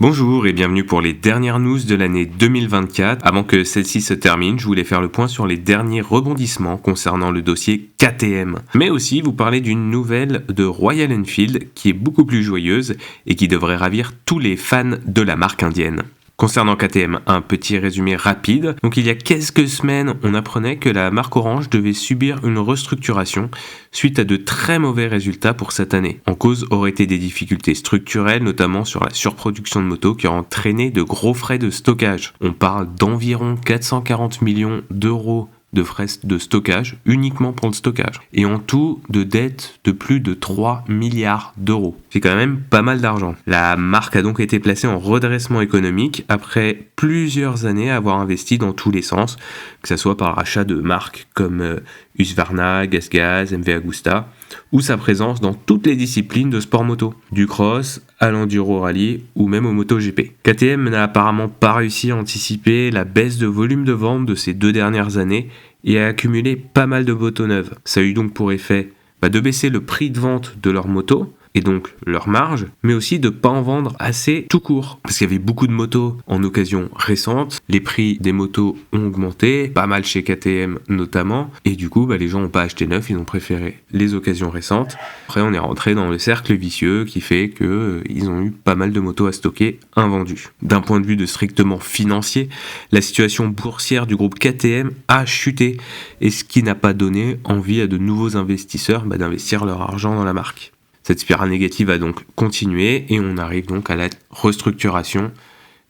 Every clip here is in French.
Bonjour et bienvenue pour les dernières news de l'année 2024. Avant que celle-ci se termine, je voulais faire le point sur les derniers rebondissements concernant le dossier KTM. Mais aussi vous parler d'une nouvelle de Royal Enfield qui est beaucoup plus joyeuse et qui devrait ravir tous les fans de la marque indienne. Concernant KTM, un petit résumé rapide. Donc il y a quelques semaines, on apprenait que la marque Orange devait subir une restructuration suite à de très mauvais résultats pour cette année. En cause auraient été des difficultés structurelles, notamment sur la surproduction de motos qui ont entraîné de gros frais de stockage. On parle d'environ 440 millions d'euros de frais de stockage, uniquement pour le stockage. Et en tout, de dettes de plus de 3 milliards d'euros. C'est quand même pas mal d'argent. La marque a donc été placée en redressement économique après plusieurs années à avoir investi dans tous les sens, que ce soit par rachat de marques comme Husqvarna, GasGas, MV Agusta, ou sa présence dans toutes les disciplines de sport moto, du cross à l'enduro rally ou même au MotoGP. KTM n'a apparemment pas réussi à anticiper la baisse de volume de vente de ces 2 dernières années et a accumulé pas mal de motos neuves. Ça a eu donc pour effet de baisser le prix de vente de leurs motos, et donc leur marge, mais aussi de pas en vendre assez tout court. Parce qu'il y avait beaucoup de motos en occasion récente, les prix des motos ont augmenté, pas mal chez KTM notamment, et du coup les gens n'ont pas acheté neuf, ils ont préféré les occasions récentes. Après on est rentré dans le cercle vicieux qui fait qu'ils ont eu pas mal de motos à stocker invendues. D'un point de vue de strictement financier, la situation boursière du groupe KTM a chuté, et ce qui n'a pas donné envie à de nouveaux investisseurs d'investir leur argent dans la marque. Cette spirale négative a donc continué et on arrive donc à la restructuration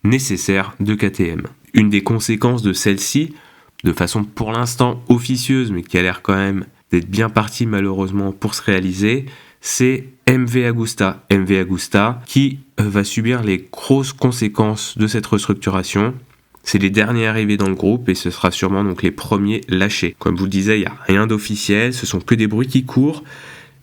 nécessaire de KTM. Une des conséquences de celle-ci, de façon pour l'instant officieuse mais qui a l'air quand même d'être bien partie malheureusement pour se réaliser, c'est MV Agusta. MV Agusta qui va subir les grosses conséquences de cette restructuration. C'est les derniers arrivés dans le groupe et ce sera sûrement donc les premiers lâchés. Comme je vous le disais, il n'y a rien d'officiel, ce sont que des bruits qui courent.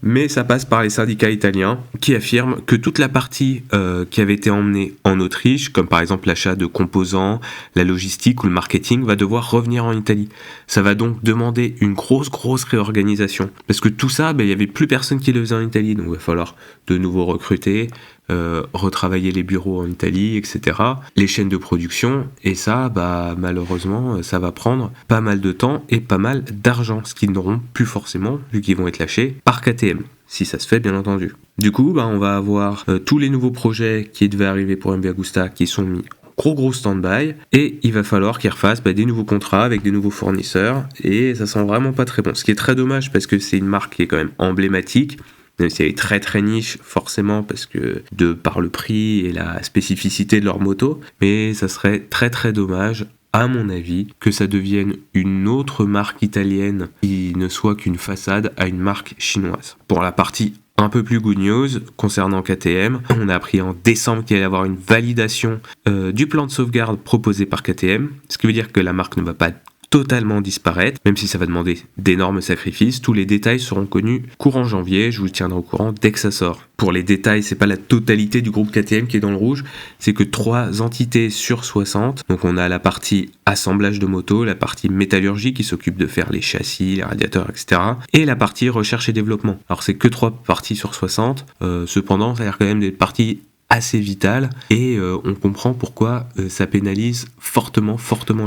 Mais ça passe par les syndicats italiens qui affirment que toute la partie qui avait été emmenée en Autriche, comme par exemple l'achat de composants, la logistique ou le marketing, va devoir revenir en Italie. Ça va donc demander une grosse réorganisation. Parce que tout ça, il n'y avait plus personne qui le faisait en Italie, donc il va falloir de nouveau recruter, retravailler les bureaux en Italie, etc. Les chaînes de production, et ça, malheureusement, ça va prendre pas mal de temps et pas mal d'argent, ce qu'ils n'auront plus forcément, vu qu'ils vont être lâchés par KTM, si ça se fait bien entendu. Du coup, on va avoir tous les nouveaux projets qui devaient arriver pour MV Agusta qui sont mis gros stand-by, et il va falloir qu'ils refassent des nouveaux contrats avec des nouveaux fournisseurs, et ça sent vraiment pas très bon. Ce qui est très dommage parce que c'est une marque qui est quand même emblématique, même si elle est très niche forcément parce que de par le prix et la spécificité de leur moto, mais ça serait très dommage à mon avis que ça devienne une autre marque italienne qui ne soit qu'une façade à une marque chinoise. Pour la partie un peu plus good news concernant KTM, on a appris en décembre qu'il allait y avoir une validation du plan de sauvegarde proposé par KTM, ce qui veut dire que la marque ne va pas totalement disparaître, même si ça va demander d'énormes sacrifices. Tous les détails seront connus courant janvier, je vous tiendrai au courant dès que ça sort. Pour les détails, c'est pas la totalité du groupe KTM qui est dans le rouge, c'est que 3 entités sur 60. Donc on a la partie assemblage de motos, la partie métallurgie qui s'occupe de faire les châssis, les radiateurs, etc. et la partie recherche et développement. Alors c'est que 3 parties sur 60, cependant ça a l'air quand même des parties assez vitales, et on comprend pourquoi ça pénalise fortement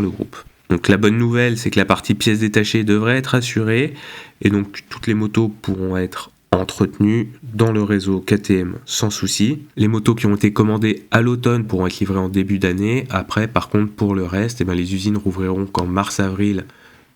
le groupe. Donc la bonne nouvelle, c'est que la partie pièces détachées devrait être assurée, et donc toutes les motos pourront être entretenues dans le réseau KTM sans souci. Les motos qui ont été commandées à l'automne pourront être livrées en début d'année. Après, par contre, pour le reste, les usines rouvriront qu'en mars-avril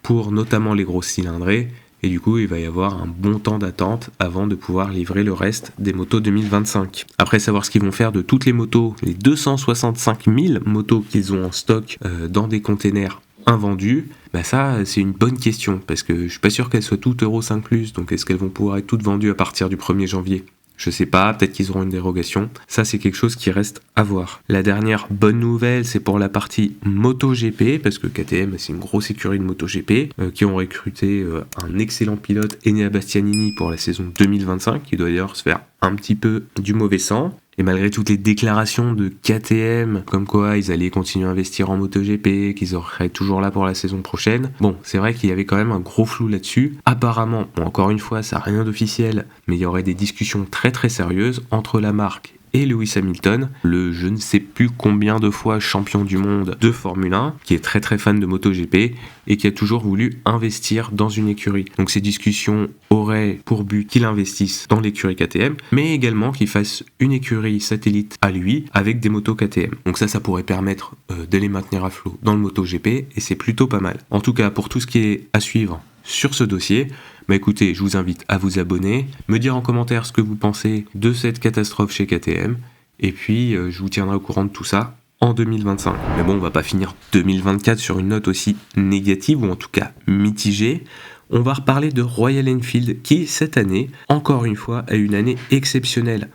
pour notamment les grosses cylindrées, et du coup il va y avoir un bon temps d'attente avant de pouvoir livrer le reste des motos 2025. Après, savoir ce qu'ils vont faire de toutes les motos, les 265 000 motos qu'ils ont en stock dans des containers invendues, ça c'est une bonne question, parce que je suis pas sûr qu'elles soient toutes Euro 5+, donc est-ce qu'elles vont pouvoir être toutes vendues à partir du 1er janvier ? Je sais pas, peut-être qu'ils auront une dérogation. Ça, c'est quelque chose qui reste à voir. La dernière bonne nouvelle, c'est pour la partie MotoGP, parce que KTM, c'est une grosse écurie de MotoGP, qui ont recruté un excellent pilote, Enea Bastianini, pour la saison 2025, qui doit d'ailleurs se faire un petit peu du mauvais sang. Et malgré toutes les déclarations de KTM, comme quoi ils allaient continuer à investir en MotoGP, qu'ils seraient toujours là pour la saison prochaine, c'est vrai qu'il y avait quand même un gros flou là-dessus. Apparemment, encore une fois, ça n'a rien d'officiel, mais il y aurait des discussions très sérieuses entre la marque et Lewis Hamilton, le je ne sais plus combien de fois champion du monde de Formule 1, qui est très très fan de MotoGP et qui a toujours voulu investir dans une écurie. Donc ces discussions auraient pour but qu'il investisse dans l'écurie KTM, mais également qu'il fasse une écurie satellite à lui avec des motos KTM. Donc ça pourrait permettre de les maintenir à flot dans le MotoGP et c'est plutôt pas mal. En tout cas, pour tout ce qui est à suivre sur ce dossier, écoutez, je vous invite à vous abonner, me dire en commentaire ce que vous pensez de cette catastrophe chez KTM, et puis je vous tiendrai au courant de tout ça en 2025. Mais bon, on va pas finir 2024 sur une note aussi négative, ou en tout cas mitigée. On va reparler de Royal Enfield, qui cette année, encore une fois, a une année exceptionnelle.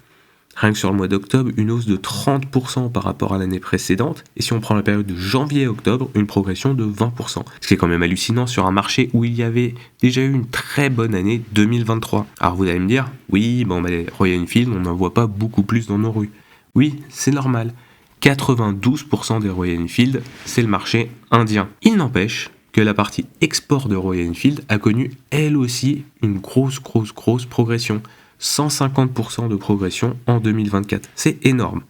Rien que sur le mois d'octobre, une hausse de 30% par rapport à l'année précédente, et si on prend la période de janvier à octobre, une progression de 20%. Ce qui est quand même hallucinant sur un marché où il y avait déjà eu une très bonne année 2023. Alors vous allez me dire, oui, les Royal Enfield, on n'en voit pas beaucoup plus dans nos rues. Oui, c'est normal. 92% des Royal Enfield, c'est le marché indien. Il n'empêche que la partie export de Royal Enfield a connu elle aussi une grosse progression. 150% de progression en 2024. C'est énorme.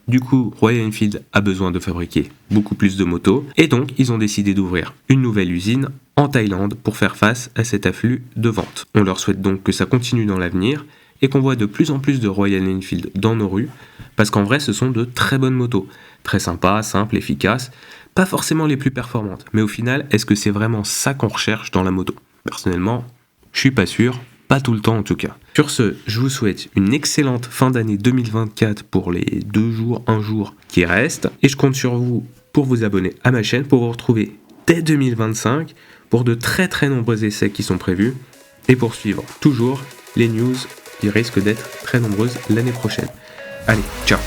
Du coup, Royal Enfield a besoin de fabriquer beaucoup plus de motos et donc ils ont décidé d'ouvrir une nouvelle usine en Thaïlande pour faire face à cet afflux de ventes. On leur souhaite donc que ça continue dans l'avenir et qu'on voit de plus en plus de Royal Enfield dans nos rues parce qu'en vrai ce sont de très bonnes motos. Très sympas, simples, efficaces, pas forcément les plus performantes. Mais au final, est-ce que c'est vraiment ça qu'on recherche dans la moto ? Personnellement, je suis pas sûr. Pas tout le temps en tout cas. Sur ce, je vous souhaite une excellente fin d'année 2024 pour les 1 jour qui restent. Et je compte sur vous pour vous abonner à ma chaîne pour vous retrouver dès 2025 pour de très très nombreux essais qui sont prévus. Et pour suivre toujours les news qui risquent d'être très nombreuses l'année prochaine. Allez, ciao!